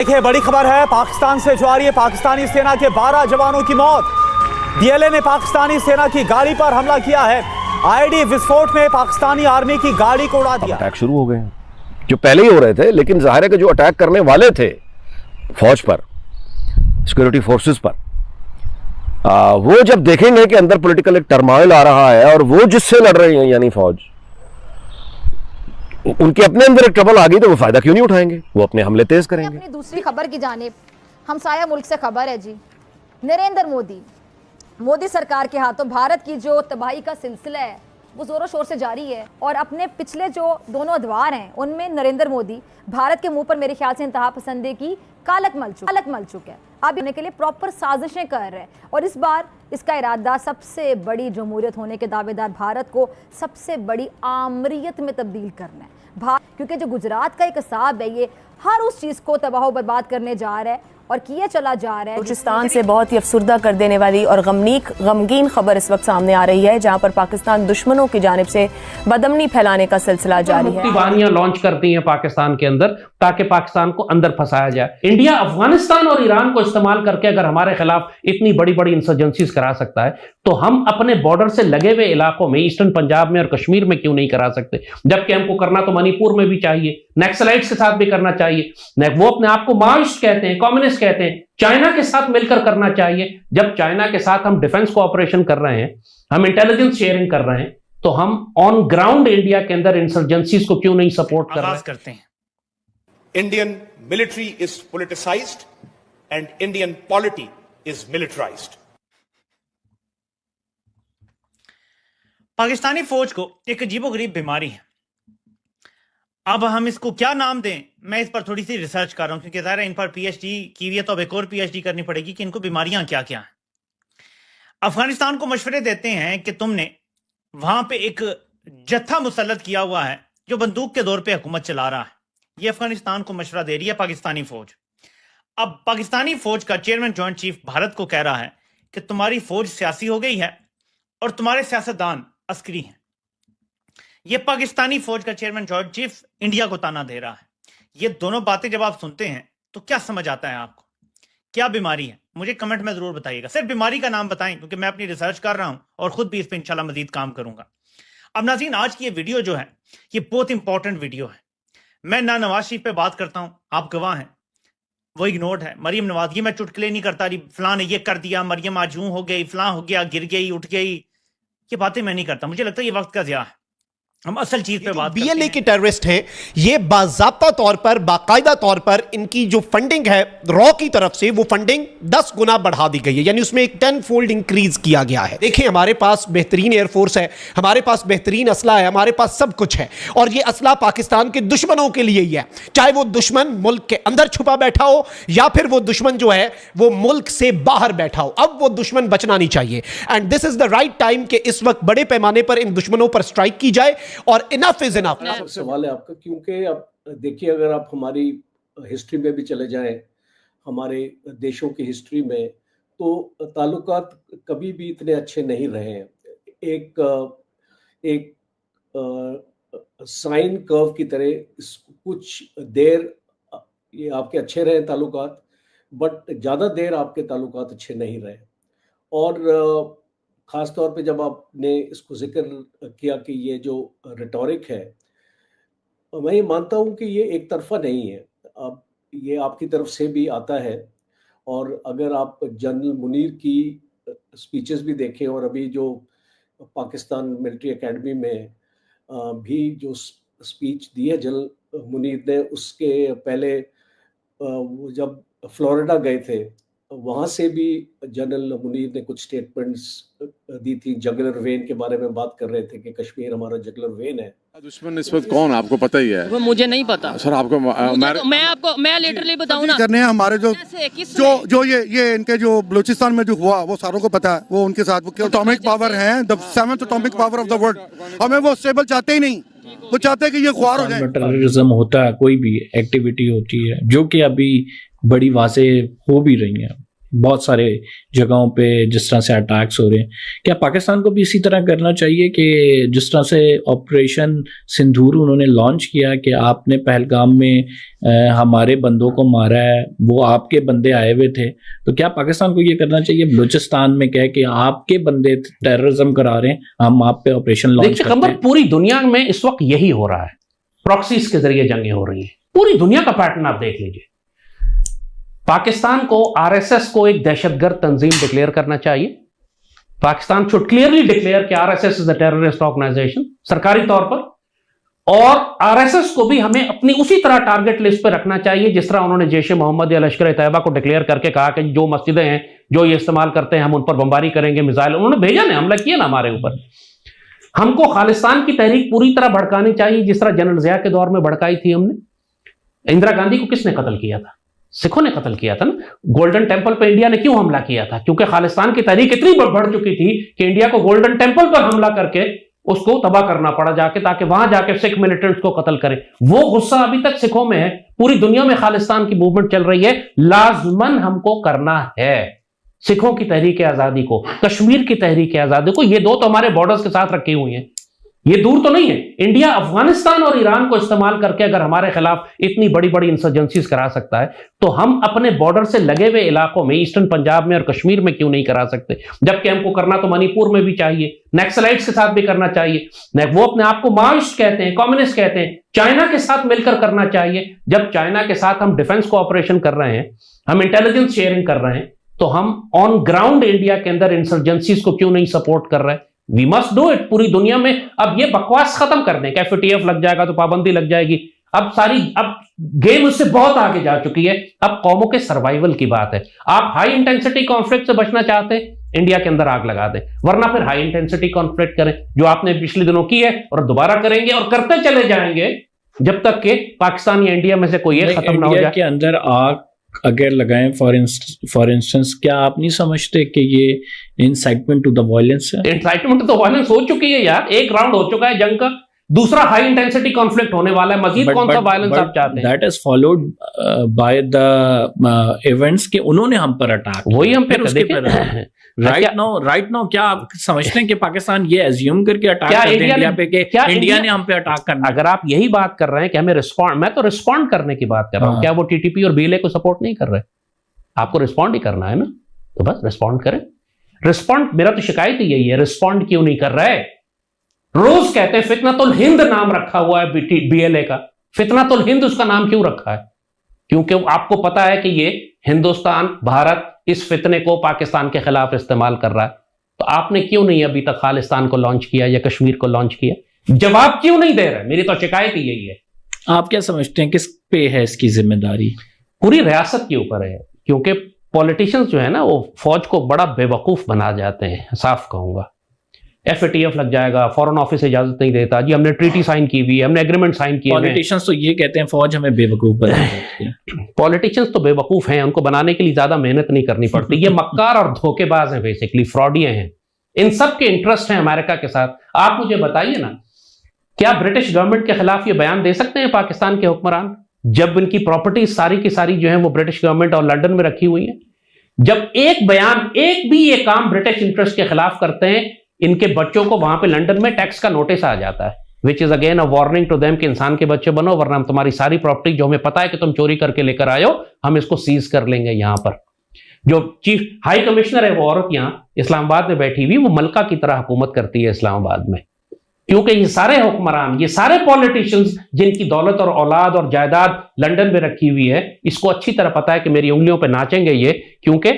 देखिए, बड़ी खबर है पाकिस्तान से जो आ रही है। पाकिस्तानी सेना के 12 जवानों की मौत। डीएलए ने पाकिस्तानी सेना की गाड़ी पर हमला किया है। आईडी विस्फोट में पाकिस्तानी आर्मी की गाड़ी को उड़ा दिया। अटैक शुरू हो गए हैं, जो पहले ही हो रहे थे, लेकिन जाहिर है कि जो अटैक करने वाले थे फौज पर, सिक्योरिटी फोर्सेस पर, वो जब देखेंगे कि अंदर पॉलिटिकल एक टर्मोइल आ रहा है और वो जिससे लड़ रही है यानी फौज, उनके अपने अंदर एक ट्रबल आ गई, तो वो फायदा क्यों नहीं उठाएंगे, वो अपने हमले तेज करेंगे। अपनी दूसरी खबर की जानिब, हमसाया मुल्क से खबर है जी। नरेंद्र मोदी सरकार के हाथों भारत की जो तबाही का सिलसिला है वो जोरों शोर से जारी है। और अपने पिछले जो दोनों अदवार हैं उनमें नरेंद्र मोदी भारत के मुंह पर मेरे ख्याल से इंतहा पसंदी की कालक मल चुका है। अब होने के लिए प्रॉपर साजिशें कर रहे हैं और इस बार इसका इरादा सबसे बड़ी जमहूरियत होने के दावेदार भारत को सबसे बड़ी आमरीयत में तब्दील करना है। क्योंकि जो गुजरात का एक हिसाब है, ये हर उस चीज़ को तबाह बर्बाद करने जा रहा है और किए चला जा रहा है। बलूचिस्तान से बहुत ही अफसुर्दा कर देने वाली और गमगीन खबर इस वक्त सामने आ रही है, जहां पर पाकिस्तान दुश्मनों की जानिब से बदअमनी फैलाने का सिलसिला जारी है। वाहिनियां लॉन्च करती हैं पाकिस्तान के अंदर ताकि पाकिस्तान को अंदर फंसाया जाए। इंडिया अफगानिस्तान और ईरान को इस्तेमाल करके अगर हमारे खिलाफ इतनी बड़ी बड़ी इंसर्जेंसीज करा सकता है, तो हम अपने बॉर्डर से लगे हुए इलाकों में, ईस्टर्न पंजाब में और कश्मीर में क्यों नहीं करा सकते? जबकि हमको करना तो मणिपुर में भी चाहिए, नक्सलाइट्स के साथ भी करना चाहिए। वो अपने आप को माओइस्ट कहते हैं, कम्युनिस्ट कहते हैं, चाइना के साथ मिलकर करना चाहिए। जब चाइना के साथ हम डिफेंस कोऑपरेशन कर रहे हैं, हम इंटेलिजेंस शेयरिंग कर रहे हैं, तो हम ऑन ग्राउंड इंडिया के अंदर इंसर्जेंसीज को क्यों नहीं सपोर्ट कर रहे करते हैं? Indian military is politicised and Indian polity is militarised. Pakistani फौज को एक अजीबोगरीब बीमारी है। अब हम इसको क्या नाम दें, मैं इस पर थोड़ी सी रिसर्च कर रहा हूं, क्योंकि ज़ाहिर है इन पर पीएचडी की हुई है, तो अब एक और पीएचडी करनी पड़ेगी कि इनको बीमारियां क्या क्या हैं। अफगानिस्तान को मशवरे देते हैं कि तुमने वहां पे एक जत्था मुसल्लत किया हुआ है जो बंदूक के दौर पे हुकूमत चला रहा है। ये अफगानिस्तान को मशवरा दे रही है पाकिस्तानी फौज। अब पाकिस्तानी फौज का चेयरमैन जॉइंट चीफ भारत को कह रहा है कि तुम्हारी फौज सियासी हो गई है और तुम्हारे सियासतदान अस्करी हैं। ये पाकिस्तानी फौज का चेयरमैन जॉइंट चीफ इंडिया को ताना दे रहा है। ये दोनों बातें जब आप सुनते हैं तो क्या समझ आता है आपको? क्या बीमारी है? मुझे कमेंट में जरूर बताइएगा। सिर्फ बीमारी का नाम बताएं, क्योंकि मैं अपनी रिसर्च कर रहा हूं और खुद भी इस पर इंशाल्लाह मजीद काम करूंगा। अब नाज़रीन, आज की ये वीडियो जो है ये बहुत इंपॉर्टेंट वीडियो है। मैं ना नवाज शरीफ पे बात करता हूं, आप गवाह हैं, वो इग्नोर्ड है। मरियम नवाज, ये मैं चुटकुले नहीं करता, फलां ने ये कर दिया, मरियम आज यूं हो गई, फलां हो गया, गिर गई, उठ गई, ये बातें मैं नहीं करता। मुझे लगता है ये वक्त का ज़िया है। हम असल चीज पे बात बीएलए के टेररिस्ट हैं, ये बाज़ाब्ता तौर पर, बाकायदा तौर पर इनकी जो फंडिंग है रॉ की तरफ से, वो फंडिंग 10 गुना बढ़ा दी गई है, यानी उसमें एक 10 फोल्ड इंक्रीज किया गया है। देखिए, हमारे पास बेहतरीन एयरफोर्स है, हमारे पास बेहतरीन असला है, हमारे पास सब कुछ है, और ये असला पाकिस्तान के दुश्मनों के लिए ही है। चाहे वो दुश्मन मुल्क के अंदर छुपा बैठा हो या फिर वो दुश्मन जो है वो मुल्क से बाहर बैठा हो, अब वो दुश्मन बचना नहीं चाहिए। And this is the right time कि इस वक्त बड़े पैमाने पर इन दुश्मनों पर स्ट्राइक की जाए और इनफ इज इनफ। सवाल है आपका, क्योंकि अब देखिए, अगर आप हमारी हिस्ट्री में भी चले जाएं, हमारे देशों की हिस्ट्री में, तो ताल्लुकात कभी भी इतने अच्छे नहीं रहे हैं। एक साइन कर्व की तरह कुछ देर ये आपके अच्छे रहे ताल्लुकात, बट ज़्यादा देर आपके ताल्लुकात अच्छे नहीं रहे। और ख़ास तौर पे जब आपने इसको जिक्र किया कि ये जो रिटोरिक है, मैं ये मानता हूँ कि ये एक तरफा नहीं है। अब ये आपकी तरफ से भी आता है, और अगर आप जनरल मुनीर की स्पीचेस भी देखें, और अभी जो पाकिस्तान मिलिट्री एकेडमी में भी जो स्पीच दी है जनरल मुनीर ने, उसके पहले वो जब फ्लोरिडा गए थे, वहाँ से भी जनरल मुनीर ने कुछ स्टेटमेंट्स दी थी। जगलर वेन के बारे में बात कर रहे थे कि कश्मीर हमारा जगलर वेन है। दुश्मन इस वक्त कौन, आपको पता ही है? वो मुझे नहीं पता सर, आपको मैं लिटरली बताऊं ना, करने हैं हमारे जो ये इनके जो बलूचिस्तान में जो हुआ वो सारों को पता है। वो उनके साथ वो एटॉमिक पावर है, the 7th atomic power of the world. हमें वो स्टेबल चाहते ही नहीं, वो चाहते हैं कि ये ख्वार हो जाए। टेररिज्म होता है, कोई भी एक्टिविटी होती है जो कि अभी बड़ी वाज़ेह हो भी रही है, बहुत सारे जगहों पे जिस तरह से अटैक्स हो रहे हैं, क्या पाकिस्तान को भी इसी तरह करना चाहिए कि जिस तरह से ऑपरेशन सिंदूर उन्होंने लॉन्च किया कि आपने पहलगाम में हमारे बंदों को मारा है, वो आपके बंदे आए हुए थे, तो क्या पाकिस्तान को ये करना चाहिए बलूचिस्तान में कह कि आपके बंदे टेररिज्म करा रहे हैं, हम आप पे ऑपरेशन लॉन्च करते हैं? पूरी दुनिया में इस वक्त यही हो रहा है, प्रॉक्सीज के जरिए जंगें हो रही हैं, पूरी दुनिया का पैटर्न आप देख लीजिए। पाकिस्तान को आरएसएस को एक दहशतगर्द तंजीम डिक्लेयर करना चाहिए। पाकिस्तान शुड क्लियरली डिक्लेयर कि RSS is a terrorist organisation सरकारी तौर पर, और आरएसएस को भी हमें अपनी उसी तरह टारगेट लिस्ट पर रखना चाहिए जिस तरह उन्होंने जैश ए मोहम्मद या लश्कर तैयबा को डिक्लेयर करके कहा कि जो मस्जिदें हैं जो ये इस्तेमाल करते हैं हम उन पर बमबारी करेंगे, मिसाइल उन्होंने भेजा ना, हमला किया ना हमारे ऊपर। हमको खालिस्तान की तहरीक पूरी तरह भड़कानी चाहिए जिस तरह जनरल जिया के दौर में भड़काई थी हमने। इंदिरा गांधी को किसने कत्ल किया था? सिखों ने कत्ल किया था ना। गोल्डन टेंपल पर इंडिया ने क्यों हमला किया था? क्योंकि खालिस्तान की तहरीक इतनी बढ़ चुकी थी कि इंडिया को गोल्डन टेंपल पर हमला करके उसको तबाह करना पड़ा जाके, ताकि वहां जाके सिख मिलिटेंट्स को कत्ल करें। वो गुस्सा अभी तक सिखों में है। पूरी दुनिया में खालिस्तान की मूवमेंट चल रही है, लाजमन हमको करना है सिखों की तहरीक आजादी को, कश्मीर की तहरीक आजादी को। ये दो तो हमारे बॉर्डर्स के साथ रखी हुई हैं, ये दूर तो नहीं है। इंडिया अफगानिस्तान और ईरान को इस्तेमाल करके अगर हमारे खिलाफ इतनी बड़ी बड़ी इंसर्जेंसीज करा सकता है, तो हम अपने बॉर्डर से लगे हुए इलाकों में, ईस्टर्न पंजाब में और कश्मीर में क्यों नहीं करा सकते? जबकि हमको करना तो मणिपुर में भी चाहिए, नक्सलाइट्स के साथ भी करना चाहिए। वो अपने आप को माओइस्ट कहते हैं, कम्युनिस्ट कहते हैं, चाइना के साथ मिलकर करना चाहिए। जब चाइना के साथ हम डिफेंस कोऑपरेशन कर रहे हैं, हम इंटेलिजेंस शेयरिंग कर रहे हैं, तो हम ऑन ग्राउंड इंडिया के अंदर इंसर्जेंसीज को क्यों नहीं सपोर्ट कर रहे हैं? वी मस्ट डू इट पूरी दुनिया में। अब ये बकवास खत्म कर दें, FATF लग जाएगा तो पाबंदी लग जाएगी। अब गेम उससे बहुत आगे जा चुकी है। अब कौमों के सर्वाइवल की बात है। आप हाई इंटेंसिटी कॉन्फ्लिक्ट से बचना चाहते हैं, इंडिया के अंदर आग लगा दें, वरना फिर हाई इंटेंसिटी कॉन्फ्लिक्ट करें जो आपने पिछले दिनों की है और दोबारा करेंगे और करते चले जाएंगे जब तक कि पाकिस्तान या इंडिया में से कोई एक खत्म ना हो जाए। के अंदर आग अगर लगाएं फॉर इंस्टेंस, क्या आप नहीं समझते कि ये इंसाइटमेंट टू द वायलेंस है? इंसाइटमेंट तो वायलेंस हो चुकी है यार, एक राउंड हो चुका है जंग का, दूसरा हाई इंटेंसिटी कॉन्फ्लिक्ट होने वाला है। मजीद कौन सा वायलेंस आप चाहते हैं? That is followed by the events के उन्होंने हम पर अटैक, वही हम पे राइट नाउ क्या आप समझते हैं कि पाकिस्तान ये एज्यूम करके अटैक करते हैं इंडिया पे कि इंडिया ने हम पे अटैक करना? अगर आप यही बात कर रहे हैं कि हमें रिस्पॉन्ड, मैं तो रिस्पॉन्ड करने की बात कर रहा हूं। क्या वो TTP और BLA को सपोर्ट नहीं कर रहे? आपको रिस्पॉन्ड ही करना है ना, तो बस रिस्पॉन्ड करें। रिस्पॉन्ड, मेरा तो शिकायत ही यही है, रिस्पॉन्ड क्यों नहीं कर रहे? रोज कहते हैं फितनतुल हिंद नाम रखा हुआ है BLA का, फितनतुल हिंद उसका नाम क्यों रखा है? क्योंकि आपको पता है कि ये हिंदुस्तान, भारत इस फितने को पाकिस्तान के खिलाफ इस्तेमाल कर रहा है। तो आपने क्यों नहीं अभी तक खालिस्तान को लॉन्च किया या कश्मीर को लॉन्च किया? जवाब क्यों नहीं दे रहे? मेरी तो शिकायत ही यही है। आप क्या समझते हैं किस पे है इसकी जिम्मेदारी? पूरी रियासत के ऊपर है, क्योंकि पॉलिटिशियंस जो है ना वो फौज को बड़ा बेवकूफ बना जाते हैं, साफ कहूंगा। FATF लग जाएगा, फॉरेन ऑफिस इजाजत नहीं देता जी, हमने ट्रीटी साइन की हुई है, हमने एग्रीमेंट साइन किया। पॉलिटिशियंस तो ये कहते हैं फौज हमें बेवकूफ बनाती है। पॉलिटिशियंस तो बेवकूफ हैं, उनको बनाने के लिए ज्यादा मेहनत नहीं करनी पड़ती। ये मक्कार और धोखेबाज हैं, बेसिकली फ्रॉडिये हैं। इन सब के इंटरेस्ट हैं अमेरिका के साथ। आप मुझे बताइए ना, क्या ब्रिटिश गवर्नमेंट के खिलाफ ये बयान दे सकते हैं पाकिस्तान के हुक्मरान, जब इनकी प्रॉपर्टी सारी की सारी जो है वो ब्रिटिश गवर्नमेंट और लंदन में रखी हुई है? जब एक बयान, एक भी ये काम ब्रिटिश इंटरेस्ट के खिलाफ करते हैं, इनके बच्चों को वहां पे लंदन में टैक्स का नोटिस आ जाता है, which is again a warning to them कि इंसान के बच्चे बनो, वरना हम तुम्हारी सारी प्रॉपर्टी जो हमें पता है कि तुम चोरी करके लेकर आए हो, हम इसको सीज कर लेंगे। यहां पर जो चीफ हाई कमिश्नर है वो औरत यहां इस्लामाबाद में बैठी हुई, वो मलका की तरह हुकूमत करती है इस्लामाबाद में। क्योंकि ये सारे हुक्मरान, ये सारे पॉलिटिशियंस जिनकी दौलत और औलाद और जायदाद लंदन में रखी हुई है, इसको अच्छी तरह पता है कि मेरी उंगलियों पे नाचेंगे ये, क्योंकि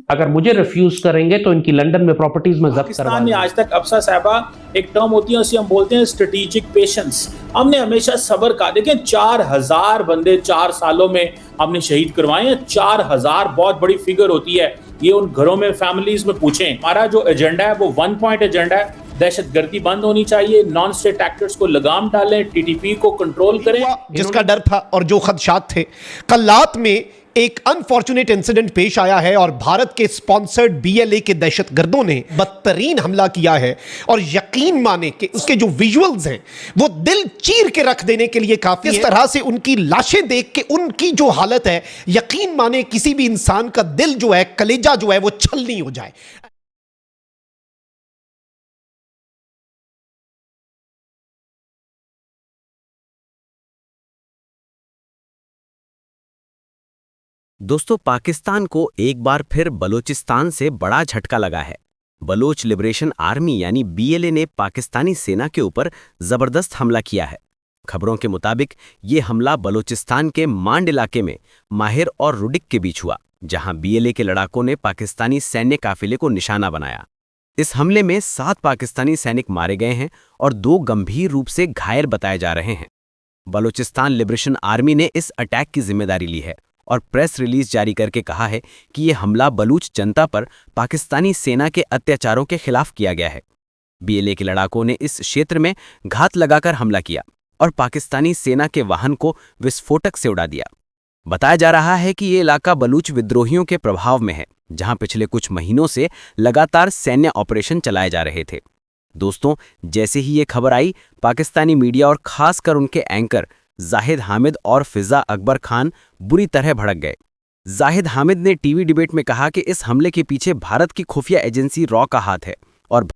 अगर मुझे रिफ्यूज करेंगे तो इनकी लंदन में प्रॉपर्टीज में जब्त करवा पाकिस्तान आज तक अफसर साहबा एक टर्म होती है, उसे हम बोलते हैं स्ट्रेटेजिक पेशेंस। हमने हमेशा सब्र का, देखें 4000 बंदे 4 सालों में हमने शहीद करवाए हैं। 4000 बहुत बड़ी फिगर होती है। ये उन घरों में, फैमिलीज में पूछें। हमारा जो एजेंडा है वो 1 पॉइंट एजेंडा है। दहशतगर्दी बंद होनी चाहिए, नॉन स्टेट एक्टर्स को लगाम डालें, टीटीपी को कंट्रोल करें। जिसका डर था और जो खदशात थे, कल्लात में एक अनफॉर्चुनेट इंसिडेंट पेश आया है और भारत के स्पॉन्सर्ड बीएलए के दहशतगर्दों ने बदतरीन हमला किया है और यकीन माने कि उसके जो विजुअल्स हैं वो दिल चीर के रख देने के लिए काफी है। इस तरह से उनकी लाशें देख के उनकी जो हालत है, यकीन माने किसी भी इंसान का दिल जो है, कलेजा जो है, वो छलनी हो जाए। दोस्तों, पाकिस्तान को एक बार फिर बलूचिस्तान से बड़ा झटका लगा है। बलोच लिबरेशन आर्मी यानी बीएलए ने पाकिस्तानी सेना के ऊपर जबरदस्त हमला किया है। खबरों के मुताबिक ये हमला बलूचिस्तान के मांड इलाके में माहिर और रुडिक के बीच हुआ, जहां बीएलए के लड़ाकों ने पाकिस्तानी सैन्य काफिले को निशाना बनाया। इस हमले में 7 पाकिस्तानी सैनिक मारे गए हैं और 2 गंभीर रूप से घायल बताए जा रहे हैं। बलूचिस्तान लिबरेशन आर्मी ने इस अटैक की जिम्मेदारी ली है और प्रेस रिलीज जारी करके कहा है कि यह हमला बलूच जनता पर पाकिस्तानी सेना के अत्याचारों के खिलाफ किया गया है। बीएलए के लड़ाकों ने इस क्षेत्र में घात लगाकर हमला किया और पाकिस्तानी सेना के वाहन को विस्फोटक से उड़ा दिया। बताया जा रहा है कि ये इलाका बलूच विद्रोहियों के प्रभाव में है, जहां पिछले कुछ महीनों से लगातार सैन्य ऑपरेशन चलाए जा रहे थे। दोस्तों, जैसे ही ये खबर आई, पाकिस्तानी मीडिया और खासकर उनके एंकर जाहिद हामिद और फिजा अकबर खान बुरी तरह भड़क गए। जाहिद हामिद ने टीवी डिबेट में कहा कि इस हमले के पीछे भारत की खुफिया एजेंसी रॉ का हाथ है और